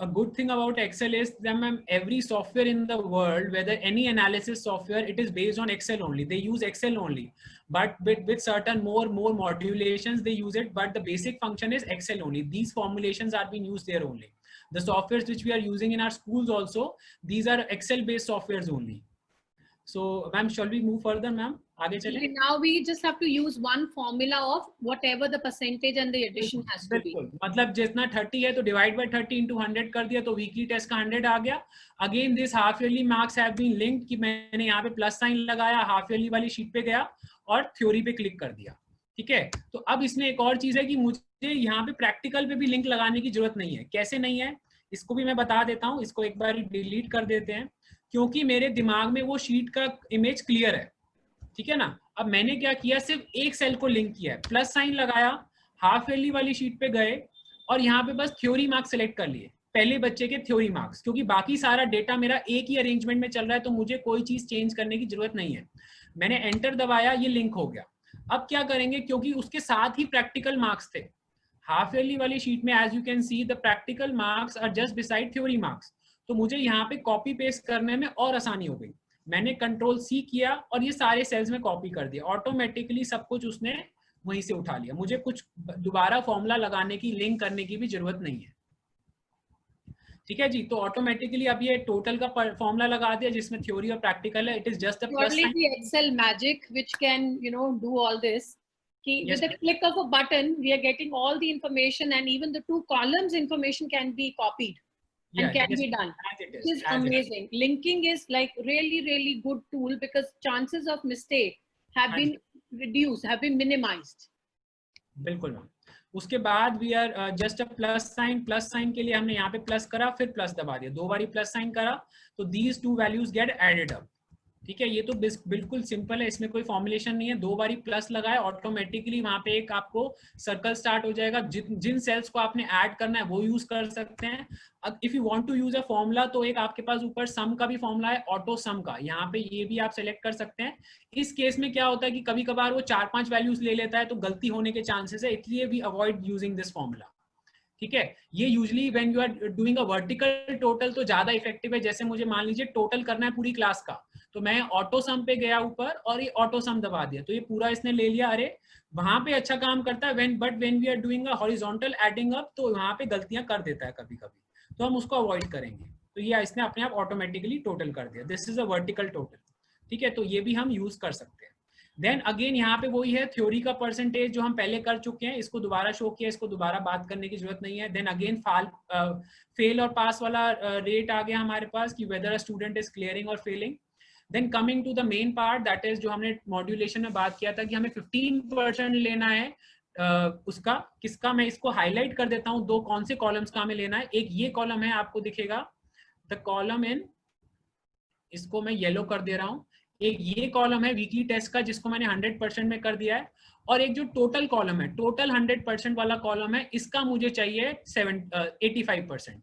a good thing about Excel is that every software in the world, whether any analysis software, it is based on Excel only. They use Excel only, but with certain more modulations they use it. But the basic function is Excel only. These formulations are being used there only. The softwares which we are using in our schools also, these are Excel based softwares only. So ma'am, shall we move further, ma'am? आगे चलें?
Now we just have to use one formula of whatever the percentage and the addition has to be.
मतलब जितना 30 है तो divide by 30 into 100 कर दिया तो weekly test का 100 आ गया. Again this half yearly marks have been linked कि मैंने यहाँ पे प्लस साइन लगाया, हाफ ईयरली वाली शीट पे गया और थ्योरी पे क्लिक कर दिया. ठीक है, तो अब इसमें एक और चीज है कि मुझे यहाँ पे प्रैक्टिकल पे भी लिंक लगाने की जरूरत नहीं है. कैसे नहीं है इसको भी मैं बता देता हूँ. इसको एक बार डिलीट कर देते हैं क्योंकि मेरे दिमाग में वो शीट का इमेज क्लियर है. ठीक है ना. अब मैंने क्या किया, सिर्फ एक सेल को लिंक किया है, प्लस साइन लगाया, हाफ ईयरली वाली शीट पे गए और यहाँ पे बस थ्योरी मार्क्स सेलेक्ट कर लिए, पहले बच्चे के थ्योरी मार्क्स, क्योंकि बाकी सारा डेटा मेरा एक ही अरेंजमेंट में चल रहा है तो मुझे कोई चीज चेंज करने की जरूरत नहीं है. मैंने एंटर दबाया, ये लिंक हो गया. अब क्या करेंगे, क्योंकि उसके साथ ही प्रैक्टिकल मार्क्स थे हाफ ईयरली वाली शीट में, as you can see the practical marks are just beside theory marks. तो मुझे यहाँ पे कॉपी पेस्ट करने में और आसानी हो गई. मैंने कंट्रोल C किया और ये सारे सेल्स में कॉपी कर दिया, ऑटोमेटिकली सब कुछ उसने वहीं से उठा लिया. मुझे कुछ दोबारा फॉर्मूला लगाने की, लिंक करने की भी जरूरत नहीं है. ठीक है जी। तो ऑटोमेटिकली अब ये टोटल का फॉर्मूला लगा दिया जिसमें थ्योरी और प्रैक्टिकल है. It is just the plus
Surely
sign.
the Excel magic which can, do all this.
Yes,
With a click of a button, we are getting all the information, and even the 2 columns information can be copied and
yeah,
can
yes,
be done.
as it
This
is,
is
as it is.
amazing. Linking is like really, really good tool because chances of mistake have been reduced, have been minimized.
बिल्कुल मैम. उसके बाद we are just a plus sign के लिए हमने यहाँ पे प्लस करा, फिर प्लस दबा दिया, 2 बारी प्लस साइन करा, तो these 2 values get added up. ठीक है, ये तो बिल्कुल सिंपल है, इसमें कोई फॉर्मुलेशन नहीं है. 2 बारी प्लस लगाए, ऑटोमेटिकली वहां पे एक आपको सर्कल स्टार्ट हो जाएगा. जिन सेल्स को आपने ऐड करना है वो यूज कर सकते हैं. If you want to use a formula, तो एक आपके पास ऊपर सम का भी फॉर्मूला है, ऑटो सम का, यहाँ पे ये भी आप सेलेक्ट कर सकते हैं. इस केस में क्या होता है कि कभी कभार वो 4-5 वैल्यूज ले लेता है, तो गलती होने के चांसेस है, इसलिए we avoid using this formula. ठीक है, ये usually when you are doing a vertical total तो ज्यादा इफेक्टिव है. जैसे मुझे मान लीजिए टोटल करना है पूरी क्लास का, तो मैं ऑटो सम पे गया ऊपर और ये ऑटो सम दबा दिया, तो ये पूरा इसने ले लिया. अरे वहां पे अच्छा काम करता है but when we are doing a horizontal adding up, तो वहां पे गलतियां कर देता है कभी कभी, तो हम उसको अवॉइड करेंगे. तो ये इसने अपने आप ऑटोमेटिकली टोटल कर दिया. This is a vertical total. ठीक है, तो ये भी हम यूज कर सकते हैं. देन अगेन यहाँ पे वही है, थ्योरी का परसेंटेज जो हम पहले कर चुके हैं, इसको दोबारा शो किया, इसको दोबारा बात करने की जरूरत नहीं है. देन अगेन फेल और पास वाला रेट आ गया हमारे पास कि whether a student is clearing और failing. Then coming to the main part, that is जो हमने मॉड्यूलेशन में बात किया था कि हमें 15% लेना है. उसका किसका, मैं इसको हाईलाइट कर देता हूँ, 2 कौन से कॉलम्स का हमें लेना है. एक ये कॉलम है, आपको दिखेगा द कॉलम इन, इसको मैं येलो कर दे रहा हूँ. एक ये कॉलम है वीकली टेस्ट का, जिसको मैंने 100% में कर दिया है. और एक जो टोटल कॉलम है, टोटल 100% वाला कॉलम है, इसका मुझे चाहिए 85%.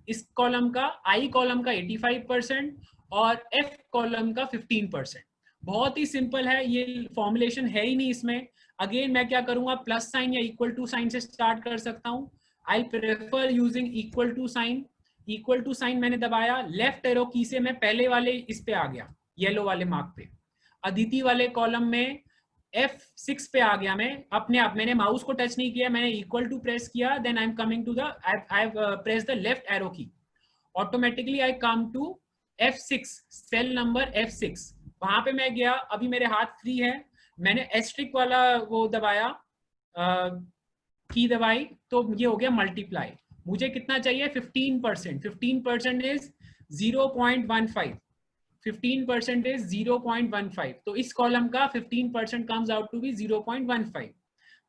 इस कॉलम का, आई कॉलम का 85% और एफ कॉलम का 15%. बहुत ही सिंपल है, ये फॉर्मुलेशन है ही नहीं इसमें. अगेन मैं क्या करूंगा, प्लस साइन या इक्वल टू साइन से स्टार्ट कर सकता हूँ. I prefer using equal to sign. Equal to sign मैंने दबाया, लेफ्ट एरो की से मैं पहले वाले इस पे आ गया, येलो वाले मार्क पे. अदिति वाले कॉलम में F6 पे आ गया मैं अपने आप. मैंने माउस को टच नहीं किया, मैंने इक्वल टू प्रेस किया. Then I am coming to the, I have press the left arrow key. Automatically I come to F6, cell number F6. वहां पे मैं गया, अभी मेरे हाथ फ्री है, मैंने एस्ट्रिक वाला वो दबाया, की दबाई, तो ये हो गया मल्टीप्लाई. मुझे कितना चाहिए, 15%. 15% इज 0.15. 15% इज 0.15. तो इस कॉलम का 15% comes out to be 0.15.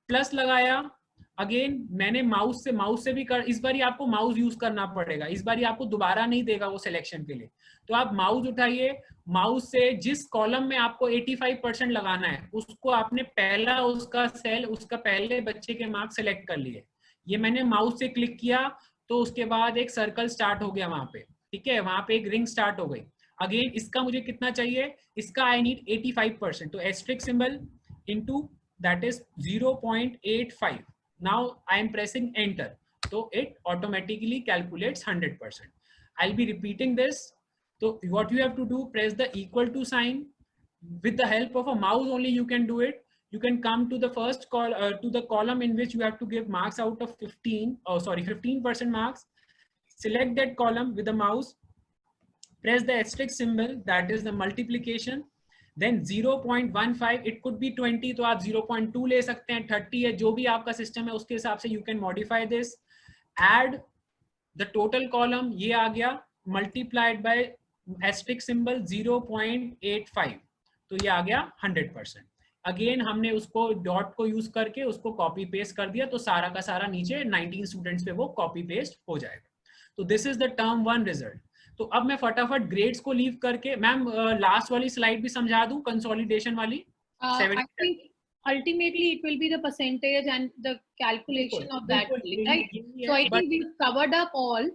Plus लगाया. अगेन मैंने माउस से भी कर, इस बार आपको माउस यूज करना पड़ेगा, इस बार आपको दोबारा नहीं देगा वो सिलेक्शन के लिए. तो आप माउस उठाइए, माउस से जिस कॉलम में आपको 85% लगाना है, उसको आपने पहला उसका सेल, उसका पहले बच्चे के मार्क्स सेलेक्ट कर लिए. ये मैंने माउस से क्लिक किया, तो उसके बाद एक सर्कल स्टार्ट हो गया वहां पे. ठीक है, वहां पे एक रिंग स्टार्ट हो गई. अगेन इसका मुझे कितना चाहिए, इसका आई नीड 85%, तो asterisk symbol into that is 0.85. now I am pressing enter, so it automatically calculates 100%. I'll be repeating this. So what you have to do, press the equal to sign. With the help of a mouse only you can do it. You can come to the first to the column in which you have to give marks out of 15% marks. Select that column with the mouse, press the asterisk symbol, that is the multiplication. Then 0.15, it could be 20, तो आप 0.2 ले सकते हैं, 30 है, जो भी आपका सिस्टम है उसके हिसाब से you can modify this. Add the total column, ये आ गया, multiplied by asterisk symbol 0.85, तो ये आ गया 100%. अगेन हमने उसको डॉट को यूज करके उसको कॉपी पेस्ट कर दिया, तो सारा का सारा नीचे 19 स्टूडेंट्स पे वो कॉपी पेस्ट हो जाएगा. तो this is the term 1 result. तो अब मैं फटाफट ग्रेड्स को लीव करके, मैम लास्ट वाली स्लाइड भी समझा दूं, कंसोलिडेशन वाली.
I think ultimately it will be the percentage and the calculation of that, right? So I think we've covered up all.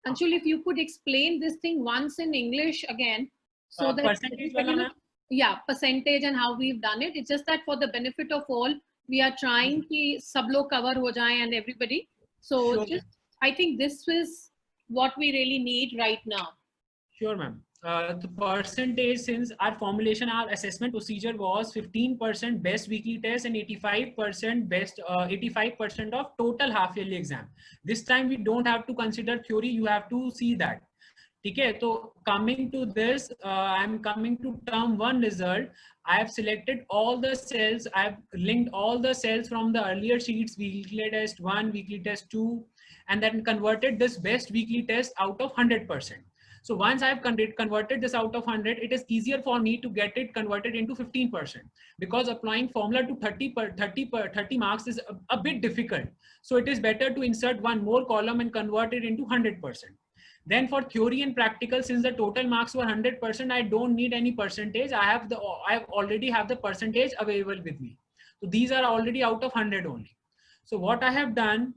Anshul, if you could explain this thing once in English again, so that
percentage wala,
yeah, percentage and how we've done it. It's just that for the benefit of all, we are trying ki sab log cover ho jaye and everybody. So just, I think this is what we really need right now.
Sure, ma'am. the percentage, since our formulation, our assessment procedure was 15% best weekly test and 85% best 85% of total half yearly exam. This time we don't have to consider theory, you have to see that. Okay, so coming to this, I'm coming to term 1 result. I have selected all the cells. I've linked all the cells from the earlier sheets, weekly test 1, weekly test 2, and then converted this best weekly test out of 100%. So once I've converted this out of 100, it is easier for me to get it converted into 15%, because applying formula to 30 marks is a bit difficult. So it is better to insert one more column and convert it into 100%. Then for theory and practical, since the total marks were 100%, I don't need any percentage. I already have the percentage available with me. So these are already out of 100 only. So what I have done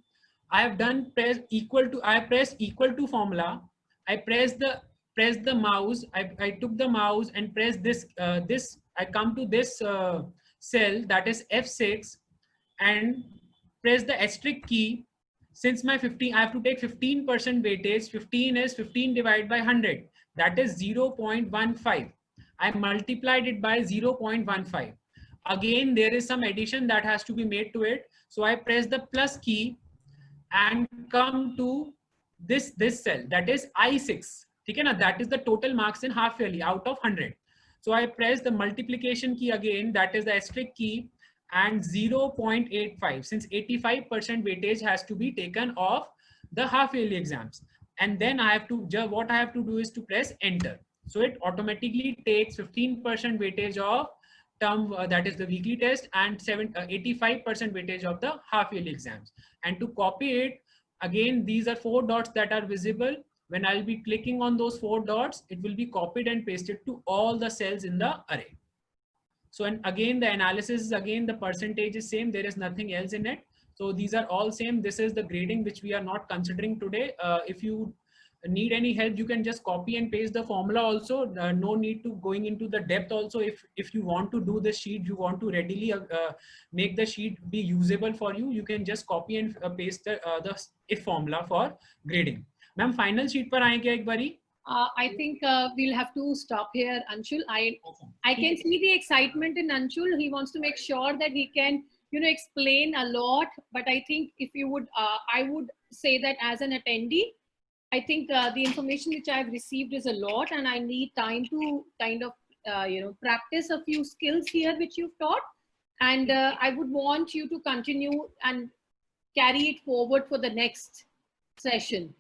press equal to, I press equal to formula. I press the mouse. I took the mouse and press this, I come to this cell, that is F6, and press the asterisk key. Since my 15, I have to take 15% weightage. 15 is 15 divided by 100. That is 0.15. I multiplied it by 0.15. Again, there is some addition that has to be made to it. So I press the plus key and come to this cell, that is I6. Okay, now that is the total marks in half yearly out of 100. So I press the multiplication key again, that is the asterisk key, and 0.85, since 85% weightage has to be taken off the half yearly exams. And then I have to, what I have to do is to press enter. So it automatically takes 15% weightage of term, that is the weekly test, and 85% weightage of the half yearly exams. And to copy it, again, these are 4 dots that are visible. When I'll be clicking on those 4 dots, it will be copied and pasted to all the cells in the array. So, and again, the analysis is again, the percentage is same. There is nothing else in it. So these are all same. This is the grading, which we are not considering today. If you need any help, you can just copy and paste the formula also. No need to going into the depth also. If you want to do the sheet, you want to readily make the sheet be usable for you, you can just copy and paste the if formula for grading. Ma'am, final sheet par aayenge ek bari?
I think we'll have to stop here, Anshul. I can see the excitement in Anshul. He wants to make sure that he can, explain a lot. But I think if you would, I would say that as an attendee, I think the information which I've received is a lot, and I need time to kind of, practice a few skills here which you've taught. And I would want you to continue and carry it forward for the next session.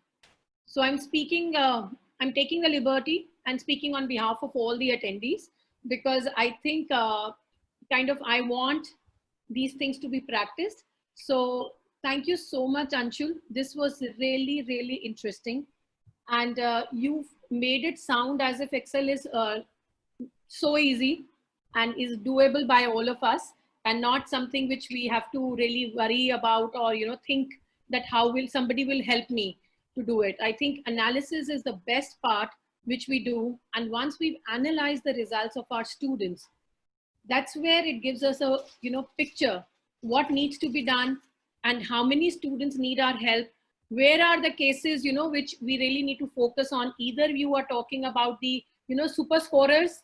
So I'm speaking, I'm taking the liberty and speaking on behalf of all the attendees, because I think I want these things to be practiced. So thank you so much, Anshul. This was really, really interesting. And you've made it sound as if Excel is so easy and is doable by all of us, and not something which we have to really worry about, or, think that how will somebody will help me to do it. I think analysis is the best part which we do. And once we've analyzed the results of our students, that's where it gives us a, picture, what needs to be done and how many students need our help. Where are the cases, which we really need to focus on? Either you are talking about the, super scorers,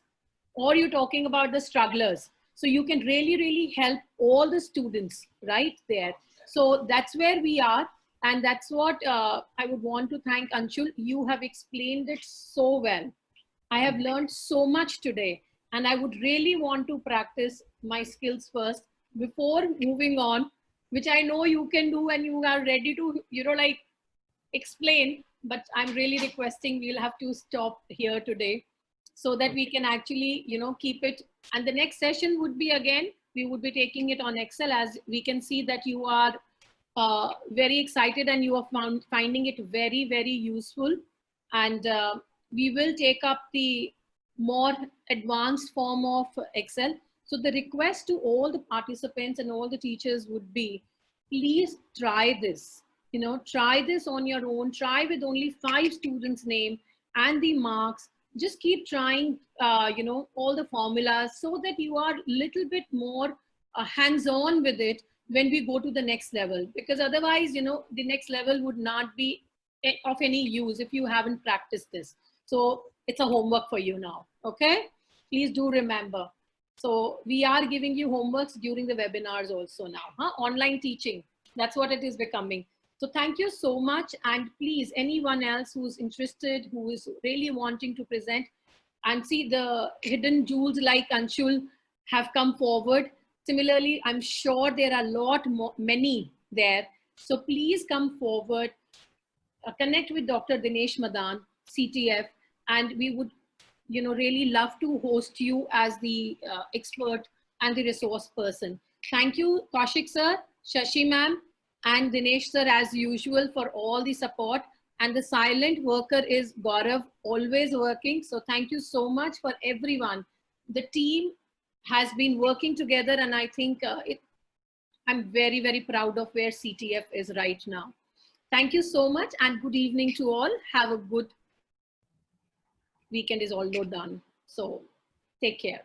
or you're talking about the strugglers. So you can really, really help all the students right there. So that's where we are. And that's what I would want to thank Anshul. You have explained it so well. I have learned so much today, and I would really want to practice my skills first before moving on, which I know you can do and you are ready to, explain, but I'm really requesting we'll have to stop here today so that we can actually, keep it. And the next session would be, again, we would be taking it on Excel, as we can see that you are very excited and you are finding it very, very useful. And we will take up the more advanced form of Excel. So the request to all the participants and all the teachers would be, please try this. Try this on your own. Try with only 5 students' name and the marks. Just keep trying, all the formulas, so that you are a little bit more hands-on with it when we go to the next level. Because otherwise, the next level would not be of any use if you haven't practiced this. So it's a homework for you now. Okay, please do remember. So we are giving you homeworks during the webinars also now, huh? Online teaching, that's what it is becoming. So thank you so much. And please, anyone else who's interested, who is really wanting to present, and see the hidden jewels like Anshul have come forward. Similarly, I'm sure there are a lot more, many there. So please come forward, connect with Dr. Dinesh Madan, CTF, and we would, really love to host you as the expert and the resource person. Thank you, Kaushik sir, Shashi ma'am, and Dinesh sir as usual for all the support. And the silent worker is Gaurav, always working. So thank you so much for everyone. The team has been working together, and I think I'm very, very proud of where CTF is right now. Thank you so much, and good evening to all. Have a good weekend is although done. So take care.